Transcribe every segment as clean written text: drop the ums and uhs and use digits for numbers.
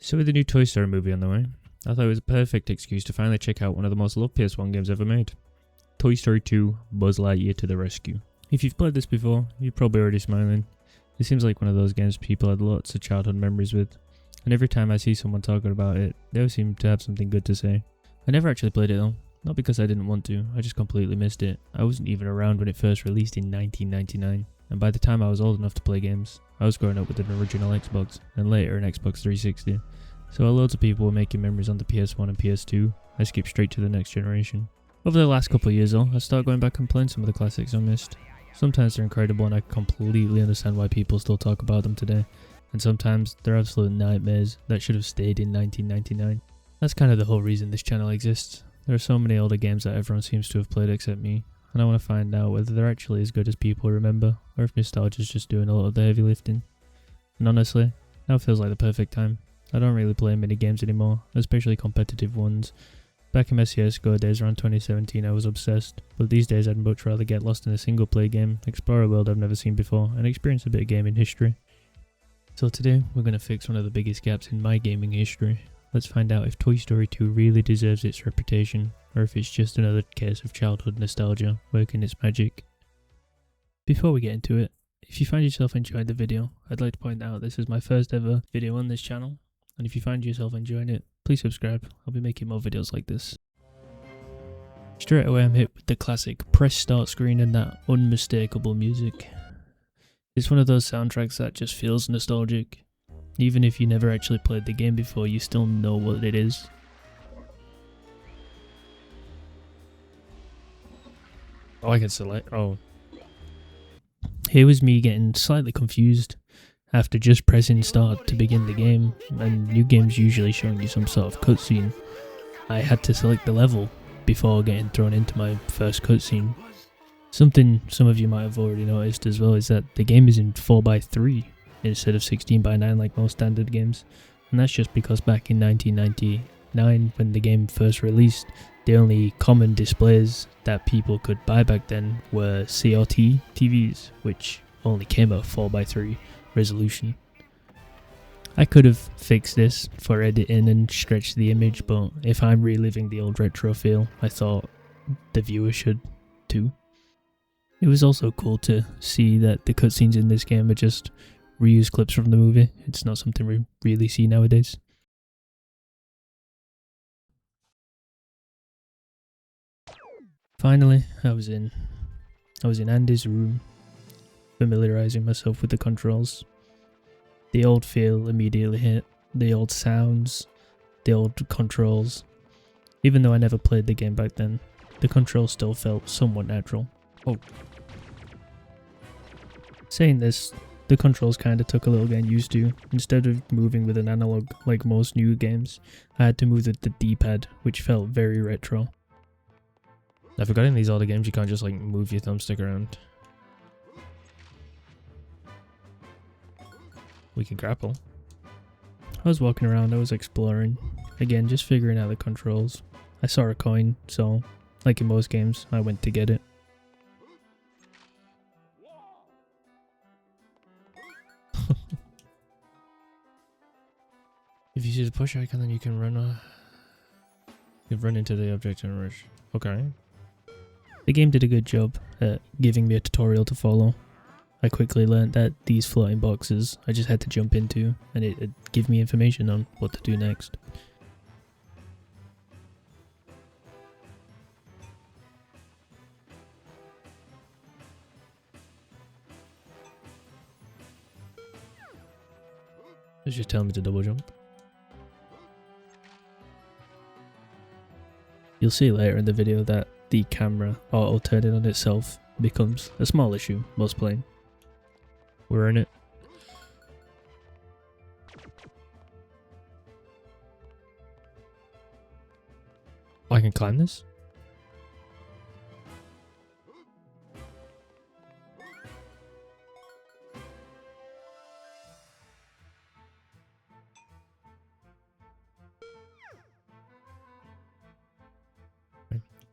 So with the new Toy Story movie on the way, I thought it was a perfect excuse to finally check out one of the most loved PS1 games ever made. Toy Story 2 Buzz Lightyear to the Rescue. If you've played this before, you're probably already smiling. It seems like one of those games people had lots of childhood memories with, and every time I see someone talking about it, they always seem to have something good to say. I never actually played it though, not because I didn't want to, I just completely missed it. I wasn't even around when it first released in 1999, and by the time I was old enough to play games, I was growing up with an original Xbox, and later an Xbox 360. So while loads of people were making memories on the PS1 and PS2, I skipped straight to the next generation. Over the last couple of years though, I started going back and playing some of the classics I missed. Sometimes they're incredible and I completely understand why people still talk about them today, and sometimes they're absolute nightmares that should have stayed in 1999. That's kind of the whole reason this channel exists. There are so many older games that everyone seems to have played except me, and I want to find out whether they're actually as good as people remember, or if nostalgia's just doing a lot of the heavy lifting. And honestly, now feels like the perfect time. I don't really play many games anymore, especially competitive ones. Back in my CSGO days around 2017 I was obsessed, but these days I'd much rather get lost in a single player game, explore a world I've never seen before, and experience a bit of gaming history. So today we're going to fix one of the biggest gaps in my gaming history. Let's find out if Toy Story 2 really deserves its reputation, or if it's just another case of childhood nostalgia working its magic. Before we get into it, if you find yourself enjoying the video, I'd like to point out this is my first ever video on this channel, and if you find yourself enjoying it, please subscribe. I'll be making more videos like this. Straight away I'm hit with the classic press start screen and that unmistakable music. It's one of those soundtracks that just feels nostalgic. Even if you never actually played the game before, you still know what it is. Oh, I can select. Oh. Here was me getting slightly confused after just pressing start to begin the game, and new games usually showing you some sort of cutscene. I had to select the level before getting thrown into my first cutscene. Something some of you might have already noticed as well is that the game is in 4:3 instead of 16:9 like most standard games, and that's just because back in 1999 when the game first released, the only common displays that people could buy back then were CRT TVs, which only came at 4:3 resolution. I could have fixed this for editing and stretched the image, but if I'm reliving the old retro feel, I thought the viewer should too. It was also cool to see that the cutscenes in this game are just reused clips from the movie. It's not something we really see nowadays. Finally, I was in Andy's room, familiarizing myself with the controls. The old feel immediately hit, the old sounds, the old controls. Even though I never played the game back then, the controls still felt somewhat natural. Oh. Saying this, the controls kinda took a little getting used to. Instead of moving with an analog like most new games, I had to move with the D-pad, which felt very retro. I forgot in these older games you can't just like move your thumbstick around. We can grapple. I was walking around, I was exploring. Again, just figuring out the controls. I saw a coin, so, like in most games, I went to get it. If you see the push icon, then you can run into the object and rush. Okay. The game did a good job at giving me a tutorial to follow. I quickly learned that these floating boxes I just had to jump into, and it'd give me information on what to do next. It's just telling me to double jump. You'll see later in the video that the camera auto turning on itself becomes a small issue most playing. We're in it. I can climb this?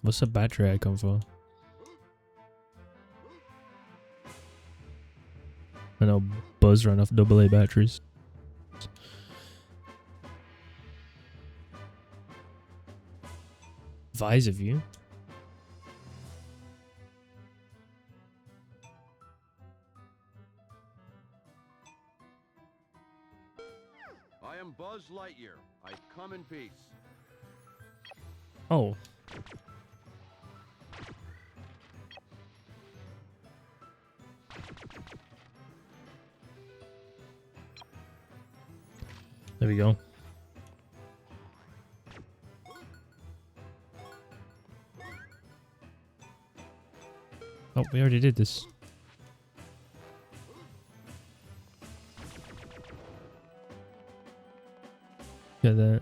What's the battery icon for? I know Buzz ran off AA batteries. Visor view? I am Buzz Lightyear. I come in peace. Oh. There we go. Oh, we already did this. Got that.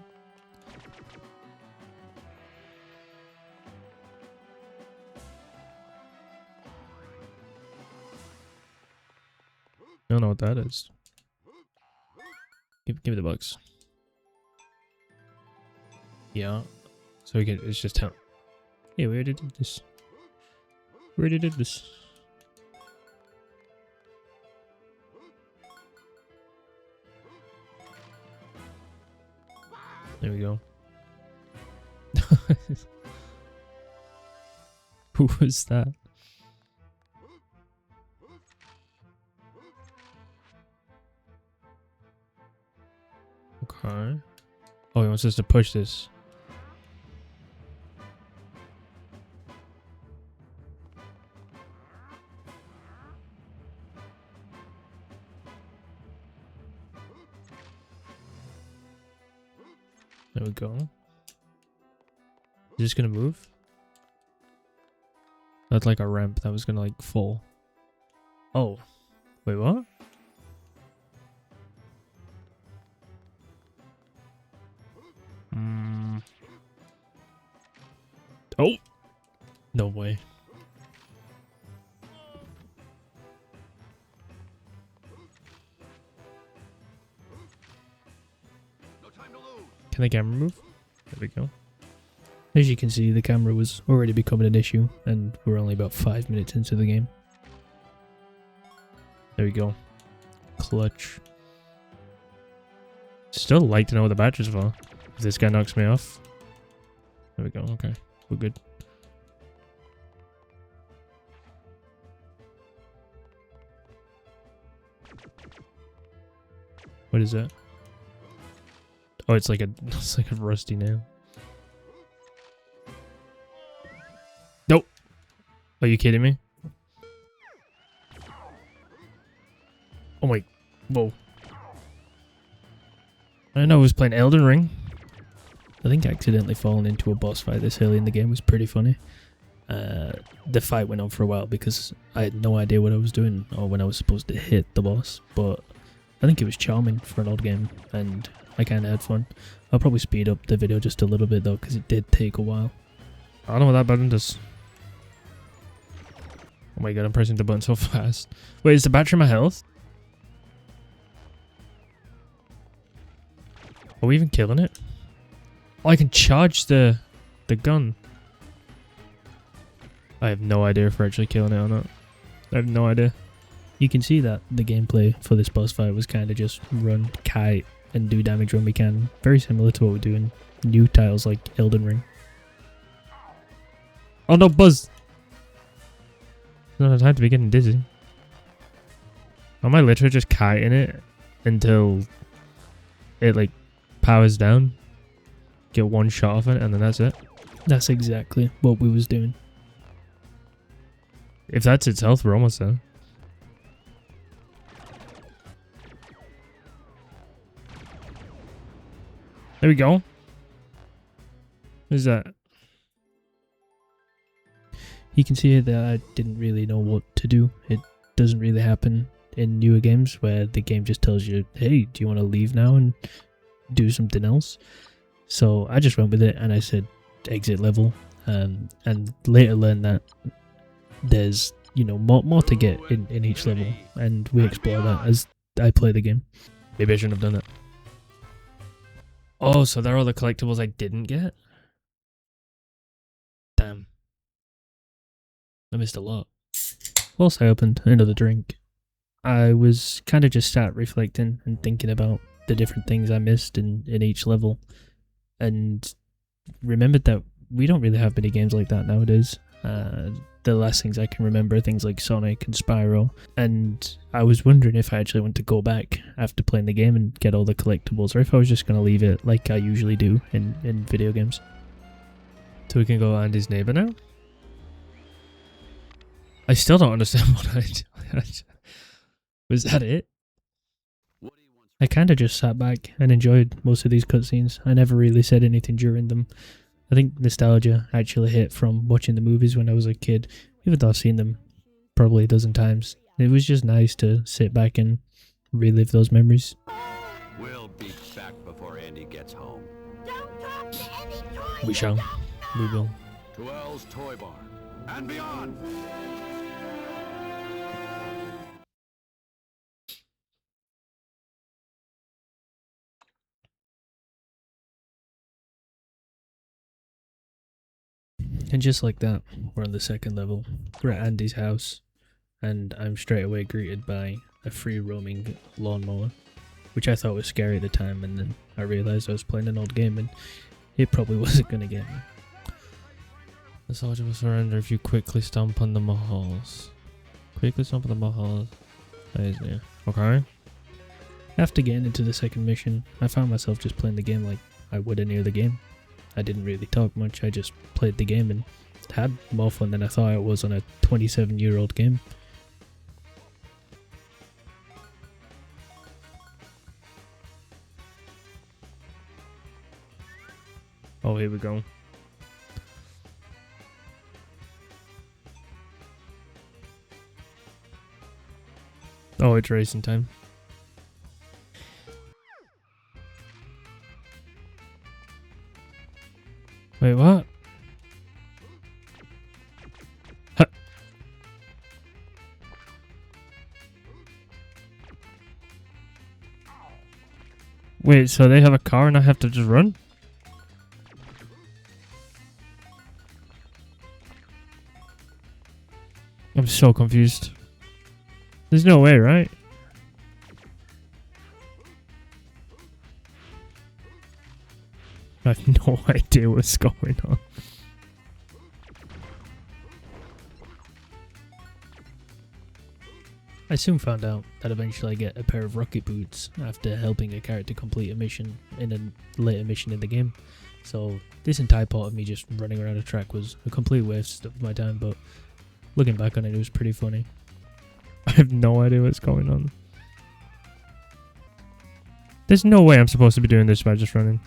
I don't know what that is. Give me the bugs. Yeah. So we can, it's just how. Yeah, we already did this. We already did this. There we go. Who was that? Okay. Oh, he wants us to push this. There we go. Is this gonna move? That's like a ramp that was gonna like fall. Oh. Wait, what? Oh! No way. No time to lose. Can the camera move? There we go. As you can see, the camera was already becoming an issue, and we're only about 5 minutes into the game. There we go. Clutch. Still like to know what the batteries for. If this guy knocks me off. There we go, okay. We're good. What is that? Oh, it's like a rusty nail. Nope. Are you kidding me? Oh my, whoa. I didn't know I was playing Elden Ring. I think accidentally falling into a boss fight this early in the game was pretty funny. The fight went on for a while because I had no idea what I was doing or when I was supposed to hit the boss, but I think it was charming for an old game and I kind of had fun. I'll probably speed up the video just a little bit though because it did take a while. I don't know what that button does. Oh my god, I'm pressing the button so fast. Wait, is the battery my health? Are we even killing it? Oh, I can charge the gun. I have no idea if we're actually killing it or not. I have no idea. You can see that the gameplay for this boss fight was kind of just run, kite, and do damage when we can. Very similar to what we do in new titles like Elden Ring. Oh no, Buzz! No time to be getting dizzy. Am I literally just kiting it until it like powers down? Get one shot off it and then that's it? That's exactly what we was doing. If that's its health, we're almost there. There we go. What is that? You can see here that I didn't really know what to do. It doesn't really happen in newer games where the game just tells you, hey, do you want to leave now and do something else? So I just went with it and I said exit level, and later learned that there's, you know, more to get in each level, and we explore that as I play the game. Maybe I shouldn't have done that. Oh, so there are all the collectibles I didn't get? Damn. I missed a lot. Whilst I opened another drink, I was kind of just sat reflecting and thinking about the different things I missed in each level, and remembered that we don't really have many games like that nowadays. The last things I can remember are things like Sonic and Spyro, and I was wondering if I actually want to go back after playing the game and get all the collectibles, or if I was just going to leave it like I usually do in video games. So we can go Andy's neighbour now? I still don't understand what I did. Was that it? I kind of just sat back and enjoyed most of these cutscenes. I never really said anything during them. I think nostalgia actually hit from watching the movies when I was a kid, even though I've seen them probably a dozen times. It was just nice to sit back and relive those memories. We'll be back before Andy gets home. Don't talk to any toys. We shall. We will. To Elle's Toy Barn and beyond. And just like that, we're on the second level. We're at Andy's house, and I'm straight away greeted by a free roaming lawnmower, which I thought was scary at the time, and then I realised I was playing an old game and it probably wasn't going to get me. The soldier will surrender if you quickly stomp on the moles. Quickly stomp on the moles. That is there. Okay. After getting into the second mission, I found myself just playing the game like I would any other game. I didn't really talk much, I just played the game and had more fun than I thought it was on a 27-year-old game. Oh, here we go. Oh, it's racing time. Wait, what? Huh. Wait, so they have a car and I have to just run? I'm so confused. There's no way, right? I have no idea what's going on. I soon found out that eventually I get a pair of rocket boots after helping a character complete a mission in a later mission in the game. So this entire part of me just running around a track was a complete waste of my time, but looking back on it, it was pretty funny. I have no idea what's going on. There's no way I'm supposed to be doing this by just running.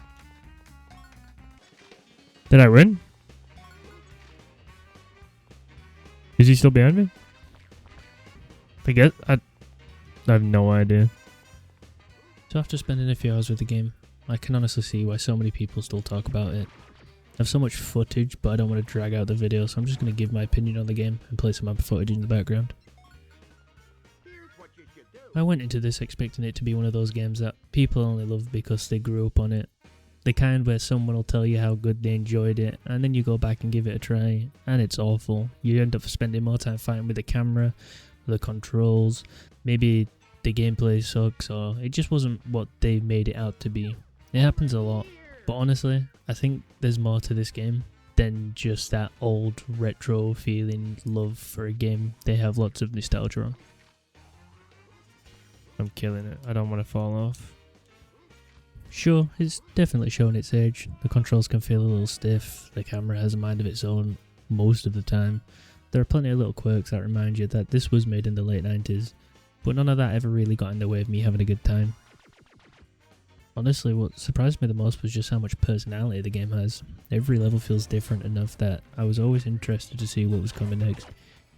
Did I win? Is he still behind me? I have no idea. So after spending a few hours with the game, I can honestly see why so many people still talk about it. I have so much footage, but I don't want to drag out the video, so I'm just going to give my opinion on the game and play some other footage in the background. I went into this expecting it to be one of those games that people only love because they grew up on it. The kind where someone will tell you how good they enjoyed it, and then you go back and give it a try, and it's awful. You end up spending more time fighting with the camera, the controls, maybe the gameplay sucks, or it just wasn't what they made it out to be. It happens a lot, but honestly, I think there's more to this game than just that old retro feeling love for a game they have lots of nostalgia on. I'm killing it. I don't want to fall off. Sure, it's definitely showing its age. The controls can feel a little stiff, the camera has a mind of its own most of the time. There are plenty of little quirks that remind you that this was made in the late 90s, but none of that ever really got in the way of me having a good time. Honestly, what surprised me the most was just how much personality the game has. Every level feels different enough that I was always interested to see what was coming next.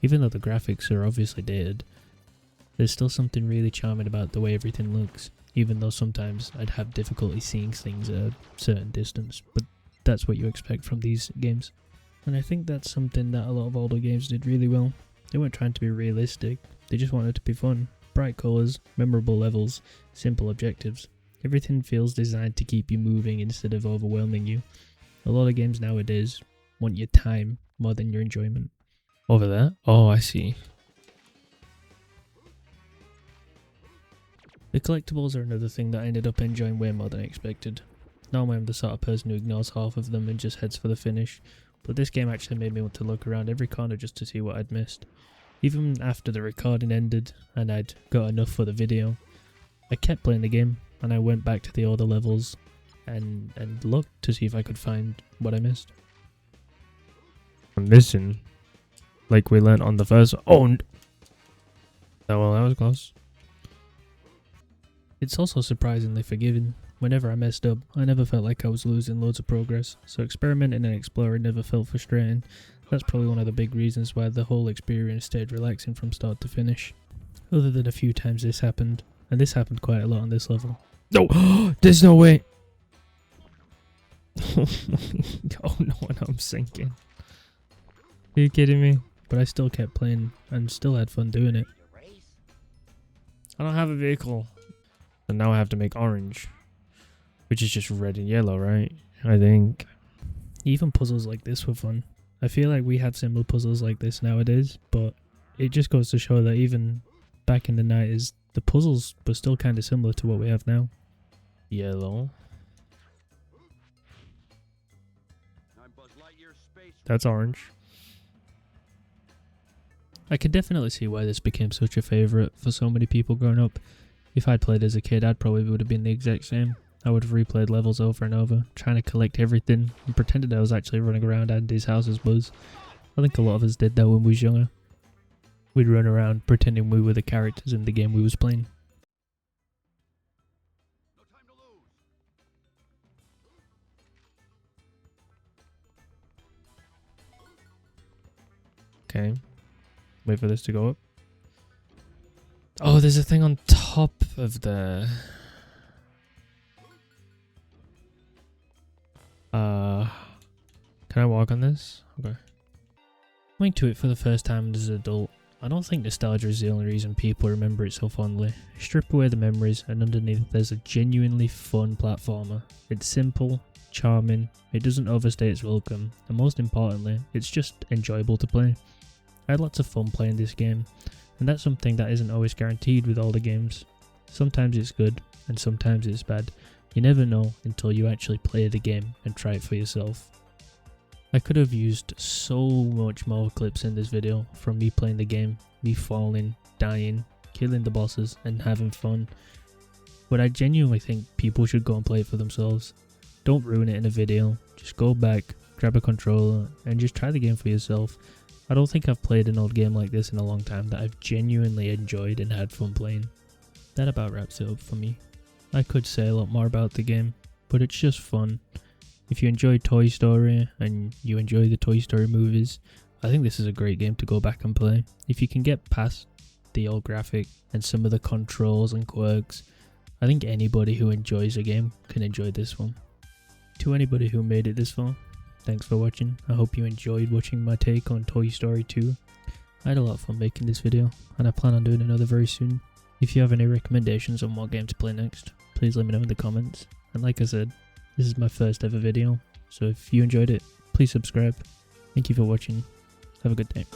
Even though the graphics are obviously dated, there's still something really charming about the way everything looks. Even though sometimes I'd have difficulty seeing things at a certain distance, but that's what you expect from these games. And I think that's something that a lot of older games did really well. They weren't trying to be realistic, they just wanted to be fun. Bright colours, memorable levels, simple objectives. Everything feels designed to keep you moving instead of overwhelming you. A lot of games nowadays want your time more than your enjoyment. Over there? Oh, I see. The collectibles are another thing that I ended up enjoying way more than I expected. Normally I'm the sort of person who ignores half of them and just heads for the finish, but this game actually made me want to look around every corner just to see what I'd missed. Even after the recording ended and I'd got enough for the video, I kept playing the game and I went back to the older levels and looked to see if I could find what I missed. I'm missing, like we learnt on the first. Oh well, that was close. It's also surprisingly forgiving. Whenever I messed up, I never felt like I was losing loads of progress, so experimenting and exploring never felt frustrating. That's probably one of the big reasons why the whole experience stayed relaxing from start to finish. Other than a few times this happened, and this happened quite a lot on this level. No! There's no way! Oh no, I'm sinking. Are you kidding me? But I still kept playing and still had fun doing it. I don't have a vehicle. And now I have to make orange. Which is just red and yellow, right? I think. Even puzzles like this were fun. I feel like we have similar puzzles like this nowadays, but it just goes to show that even back in the 90s, the puzzles were still kind of similar to what we have now. Yellow. I'm Buzz Lightyear, space. That's orange. I could definitely see why this became such a favourite for so many people growing up. If I'd played as a kid, I'd probably would have been the exact same. I would have replayed levels over and over, trying to collect everything, and pretended I was actually running around Andy's house as Buzz. I think a lot of us did that when we was younger. We'd run around pretending we were the characters in the game we was playing. No time to lose. Okay. Wait for this to go up. Oh, there's a thing on top of the... Can I walk on this? Okay. Coming to it for the first time as an adult, I don't think nostalgia is the only reason people remember it so fondly. Strip away the memories and underneath there's a genuinely fun platformer. It's simple, charming, it doesn't overstay its welcome, and most importantly, it's just enjoyable to play. I had lots of fun playing this game, and that's something that isn't always guaranteed with all the games. Sometimes it's good, and sometimes it's bad. You never know until you actually play the game and try it for yourself. I could have used so much more clips in this video from me playing the game, me falling, dying, killing the bosses and having fun. But I genuinely think people should go and play it for themselves. Don't ruin it in a video, just go back, grab a controller and just try the game for yourself. I don't think I've played an old game like this in a long time that I've genuinely enjoyed and had fun playing. That about wraps it up for me. I could say a lot more about the game, but it's just fun. If you enjoy Toy Story and you enjoy the Toy Story movies, I think this is a great game to go back and play. If you can get past the old graphic and some of the controls and quirks, I think anybody who enjoys a game can enjoy this one. To anybody who made it this far, thanks for watching. I hope you enjoyed watching my take on Toy Story 2. I had a lot of fun making this video, and I plan on doing another very soon. If you have any recommendations on what game to play next, please let me know in the comments. And like I said, this is my first ever video, so if you enjoyed it, please subscribe. Thank you for watching. Have a good day.